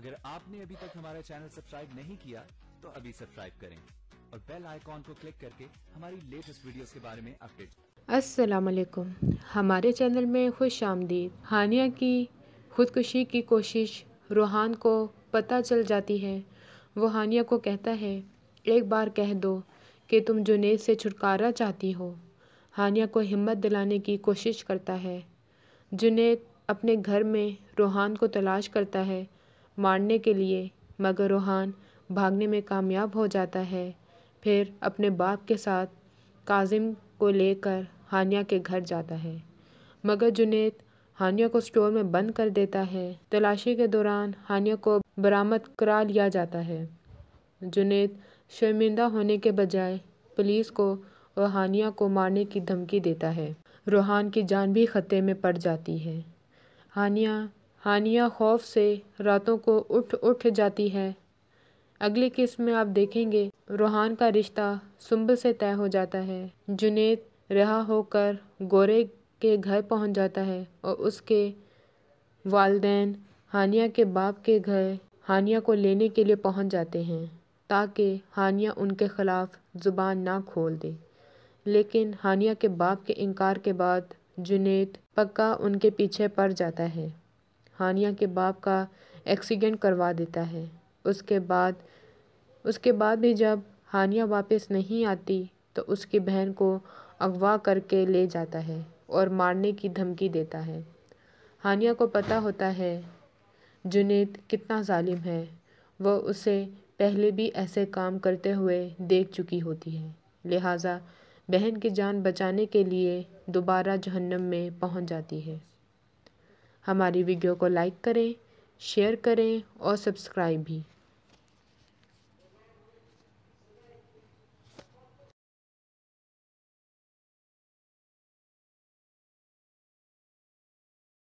अगर आपने अभी तक हमारा चैनल सब्सक्राइब नहीं किया तो अभी सब्सक्राइब करें और बेल आइकॉन को क्लिक करके हमारी लेटेस्ट वीडियोस के बारे में अपडेट। अस्सलाम वालेकुम। हमारे चैनल में खुश आमदीद। हानिया की ख़ुदकुशी की कोशिश रोहान को पता चल जाती है। वो हानिया को कहता है, एक बार कह दो कि तुम जुनैद से छुटकारा चाहती हो। हानिया को हिम्मत दिलाने की कोशिश करता है। जुनैद अपने घर में रोहान को तलाश करता है मारने के लिए, मगर रोहान भागने में कामयाब हो जाता है। फिर अपने बाप के साथ काजिम को लेकर हानिया के घर जाता है, मगर जुनैद हानिया को स्टोर में बंद कर देता है। तलाशी के दौरान हानिया को बरामद करा लिया जाता है। जुनैद शर्मिंदा होने के बजाय पुलिस को और हानिया को मारने की धमकी देता है। रोहान की जान भी खतरे में पड़ जाती है। हानिया खौफ से रातों को उठ जाती है। अगली किस्त में आप देखेंगे रोहान का रिश्ता सुंबल से तय हो जाता है। जुनैद रिहा होकर गोरे के घर पहुंच जाता है और उसके वालिदैन हानिया के बाप के घर हानिया को लेने के लिए पहुंच जाते हैं, ताकि हानिया उनके खिलाफ ज़ुबान ना खोल दे। लेकिन हानिया के बाप के इनकार के बाद जुनैद पक्का उनके पीछे पड़ जाता है। हानिया के बाप का एक्सीडेंट करवा देता है। उसके बाद भी जब हानिया वापस नहीं आती तो उसकी बहन को अगवा करके ले जाता है और मारने की धमकी देता है। हानिया को पता होता है जुनैद कितना जालिम है। वह उसे पहले भी ऐसे काम करते हुए देख चुकी होती है, लिहाजा बहन की जान बचाने के लिए दोबारा जहन्नम में पहुंच जाती है। हमारी वीडियो को लाइक करें, शेयर करें और सब्सक्राइब भी।